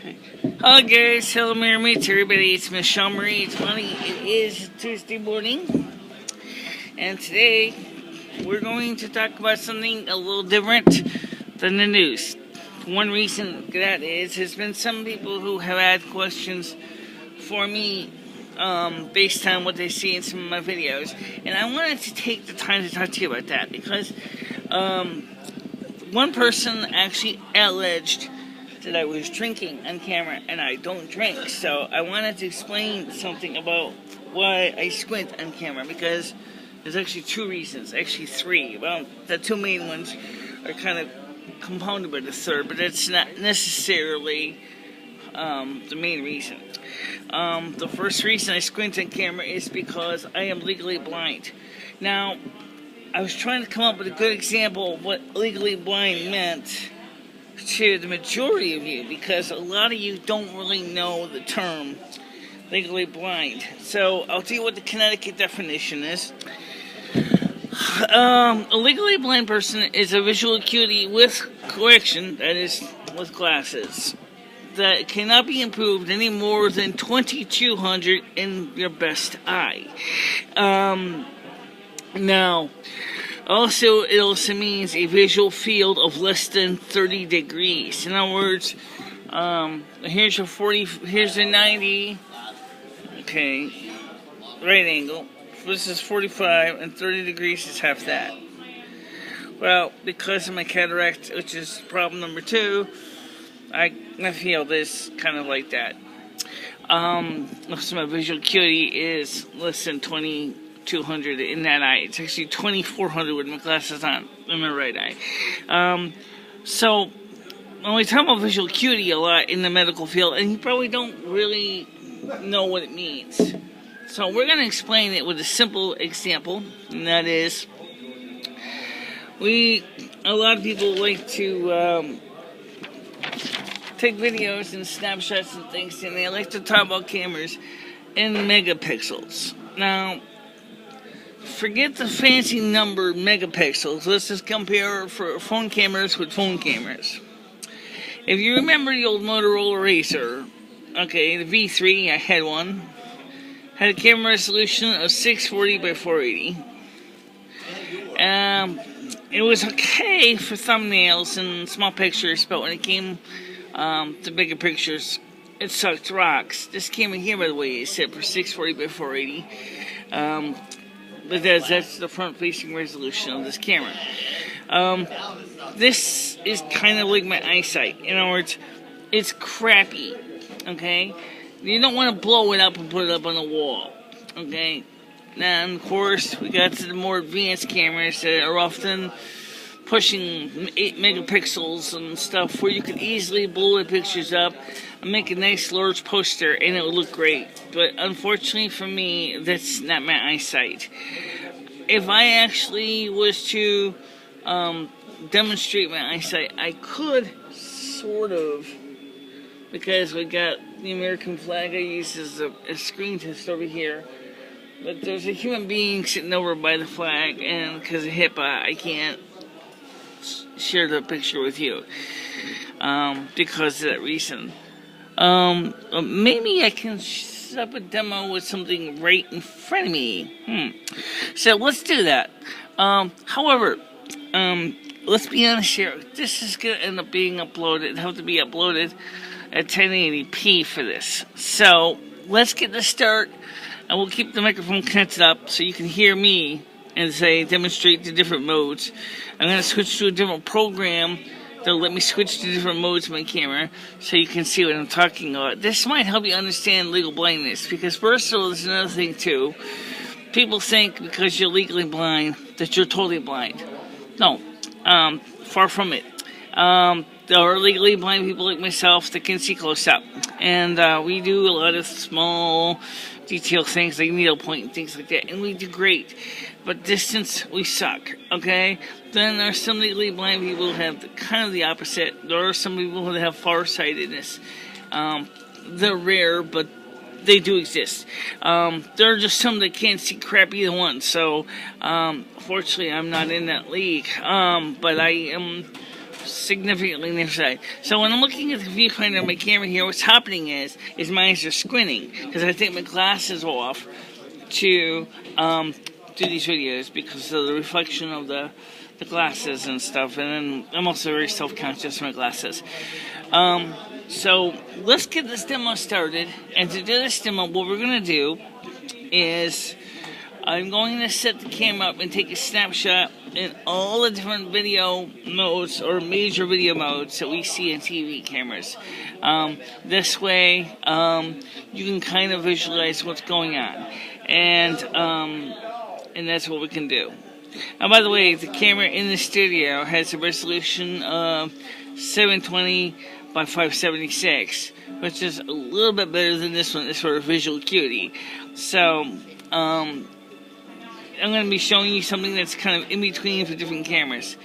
Hello guys, hello mates, everybody, it's MicheleMarieDalene. It is Tuesday morning, and today we're going to talk about something a little different than the news. One reason that is, there's been some people who have had questions for me based on what they see in some of my videos, and I wanted to take the time to talk to you about that because one person actually alleged that I was drinking on camera, and I don't drink. So I wanted to explain something about why I squint on camera, because there's actually two reasons, actually three. Well, the two main ones are kind of compounded by the third, but it's not necessarily the main reason. The first reason I squint on camera is because I am legally blind. Now, I was trying to come up with a good example of what legally blind meant to the majority of you, because a lot of you don't really know the term legally blind. So I'll tell you what the Connecticut definition is. A legally blind person is a visual acuity with correction, that is, with glasses, that cannot be improved any more than 2200 in your best eye. Now, also, it also means a visual field of less than 30 degrees. In other words, here's your 40, here's a 90, okay, right angle. This is 45, and 30 degrees is half that. Well, because of my cataract, which is problem number 2, I feel this kind of like that. So my visual acuity is less than 2200 in that eye. It's actually 2400 with my glasses on in my right eye. So when we talk about visual acuity a lot in the medical field, and you probably don't really know what it means, so we're going to explain it with a simple example, and that is, a lot of people like to take videos and snapshots and things, and they like to talk about cameras in megapixels. Now, forget the fancy number megapixels. Let's just compare for phone cameras with phone cameras. If you remember the old Motorola Razr, okay, the V3, I had one, had a camera resolution of 640 by 480. It was okay for thumbnails and small pictures, but when it came to bigger pictures, it sucked rocks. This camera here, by the way, is set for 640 by 480. But that's the front-facing resolution of this camera. This is kind of like my eyesight. In other words, it's crappy, okay? You don't want to blow it up and put it up on the wall, okay? Now, of course, we got to the more advanced cameras that are often pushing 8 megapixels and stuff, where you could easily blow the pictures up and make a nice large poster, and it would look great. But unfortunately for me, that's not my eyesight. If I actually was to demonstrate my eyesight, I could sort of, because we got the American flag I use as a screen test over here. But there's a human being sitting over by the flag, and because of HIPAA, I can't share the picture with you because of that reason. Maybe I can set up a demo with something right in front of me. So let's do that. However, let's be honest here. This is going to end up being uploaded. It'll have to be uploaded at 1080p for this. So let's get this start, and we'll keep the microphone connected up so you can hear me and demonstrate the different modes. I'm going to switch to a different program that'll let me switch to different modes of my camera so you can see what I'm talking about. This might help you understand legal blindness, because first of all, there's another thing too. People think because you're legally blind that you're totally blind. No, far from it. There are legally blind people like myself that can see close up, and we do a lot of small detail things like needlepoint and things like that, and we do great. But distance, we suck, okay? Then there are some legally blind people who have kind of the opposite. There are some people who have farsightedness. They're rare, but they do exist. There are just some that can't see crap either one. So, fortunately, I'm not in that league. But I am significantly on the side. So when I'm looking at the viewfinder of my camera here, what's happening is my eyes are squinting because I take my glasses off to do these videos because of the reflection of the glasses and stuff. And then I'm also very self-conscious of my glasses. So let's get this demo started. And to do this demo, what we're going to do is I'm going to set the camera up and take a snapshot in all the different video modes or major video modes that we see in TV cameras. This way, you can kind of visualize what's going on, and that's what we can do. And by the way, the camera in the studio has a resolution of 720 by 576, which is a little bit better than this one, this sort of visual acuity. So, I'm going to be showing you something that's kind of in between for different cameras.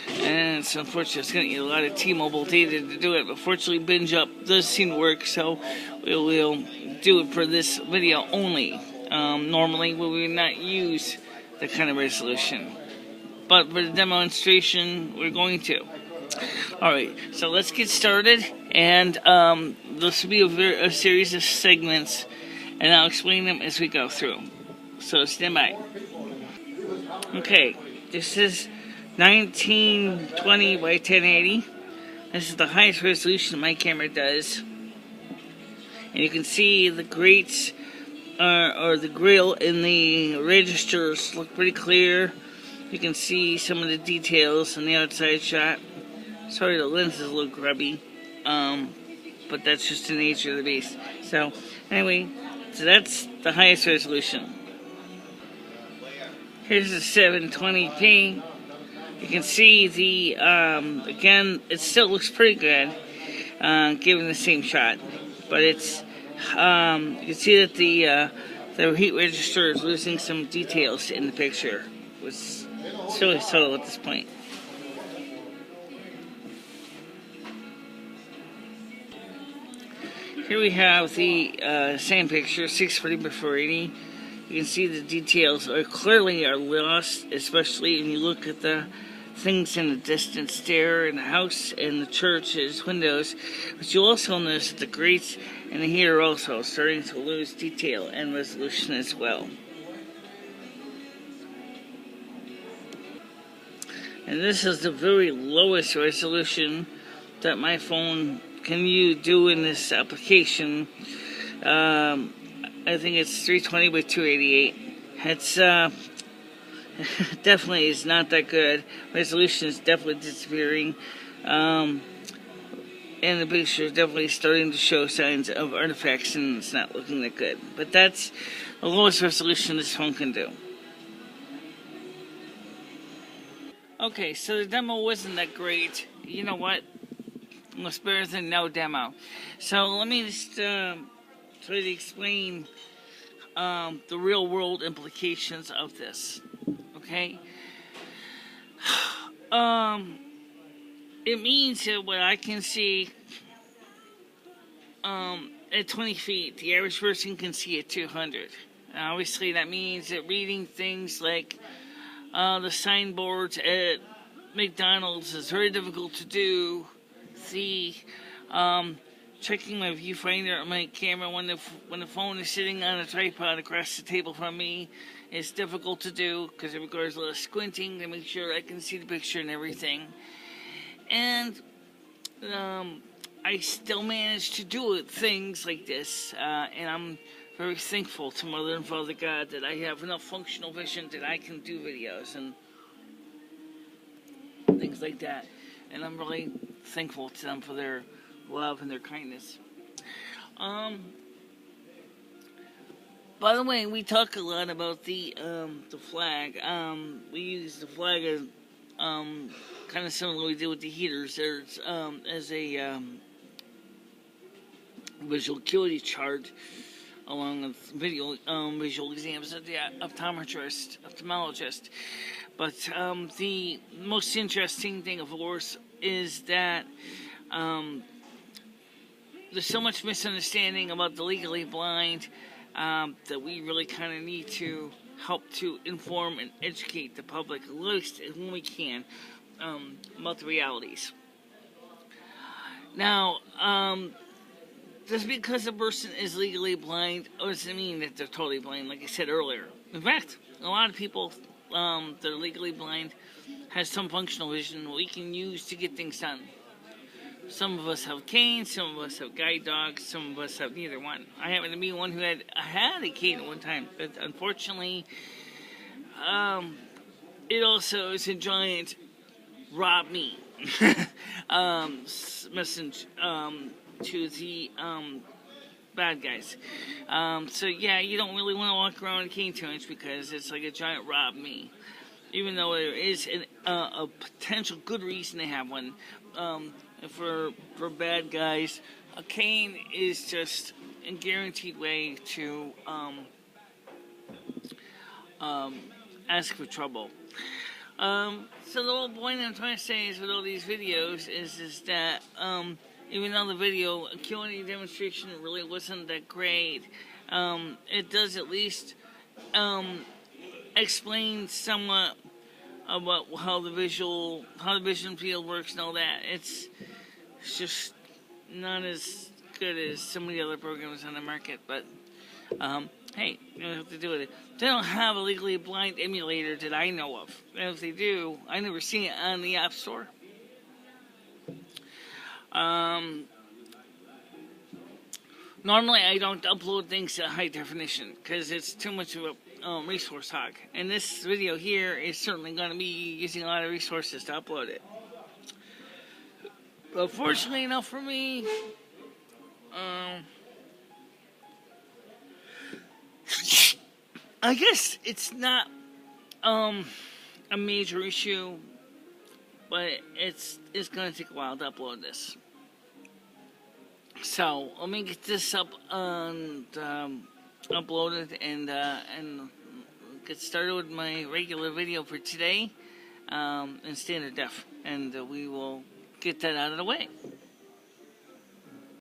And it's unfortunate, it's going to need a lot of T-Mobile data to do it, but fortunately Binge Up does seem to work, so we'll do it for this video only. Normally we would not use that kind of resolution, but for the demonstration we're going to. Alright, so let's get started, and this will be a series of segments, and I'll explain them as we go through. So stand by. Okay, this is 1920 by 1080. This is the highest resolution my camera does. And you can see the grates or the grill in the registers look pretty clear. You can see some of the details in the outside shot. Sorry, the lens is a little grubby, but that's just the nature of the beast. So anyway, so that's the highest resolution. Here's the 720p. You can see the, again, it still looks pretty good, given the same shot. But it's, you can see that the heat register is losing some details in the picture. It's really subtle at this point. Here we have the same picture, 640 by 480. You can see the details are clearly lost, especially when you look at the things in the distance there, in the house and the church's windows. But you'll also notice that the grates and the heater are also starting to lose detail and resolution as well. And this is the very lowest resolution that my phone can do in this application. I think it's 320 by 288. It's definitely is not that good. Resolution is definitely disappearing, and the picture is definitely starting to show signs of artifacts, and it's not looking that good. But that's the lowest resolution this phone can do. Okay, so the demo wasn't that great. You know what? It's better than no demo. So let me just try to explain the real world implications of this. Okay? It means that what I can see at 20 feet, the average person can see at 200. Now, obviously, that means that reading things like the signboards at McDonald's is very difficult to do. Checking my viewfinder on my camera when the phone is sitting on a tripod across the table from me is difficult to do because it requires a lot of squinting to make sure I can see the picture and everything. And I still manage to do things like this, and I'm very thankful to Mother and Father God that I have enough functional vision that I can do videos and things like that. And I'm really thankful to them for their love and their kindness. By the way, we talk a lot about the flag. We use the flag as kind of similar to what we did with the heaters. There's as a visual acuity chart along with visual exams at the ophthalmologist. But the most interesting thing, of course, is that there's so much misunderstanding about the legally blind that we really kind of need to help to inform and educate the public when we can. about the realities. Now, just because a person is legally blind doesn't mean that they're totally blind, like I said earlier. In fact, a lot of people that are legally blind has some functional vision we can use to get things done. Some of us have canes, some of us have guide dogs, some of us have neither one. I happen to be one who had a cane at one time, but unfortunately, it also is a giant robbed me. Message to the bad guys. So yeah, you don't really want to walk around in a cane too much because it's like a giant rob me. Even though there is a potential good reason to have one. For bad guys, a cane is just a guaranteed way to ask for trouble. So the whole point I'm trying to say is with all these videos is that even though the video Q&A demonstration really wasn't that great, it does at least explain somewhat about how the vision field works and all that. It's just not as good as some of the other programs on the market, but hey, you don't have to do with it. They don't have a legally blind emulator that I know of. And if they do, I never seen it on the App Store. Normally I don't upload things at high definition because it's too much of a resource hog. And this video here is certainly going to be using a lot of resources to upload it. But fortunately enough for me, I guess it's not a major issue, but it's going to take a while to upload this. So let me get this up and uploaded and get started with my regular video for today in standard def, and we will get that out of the way.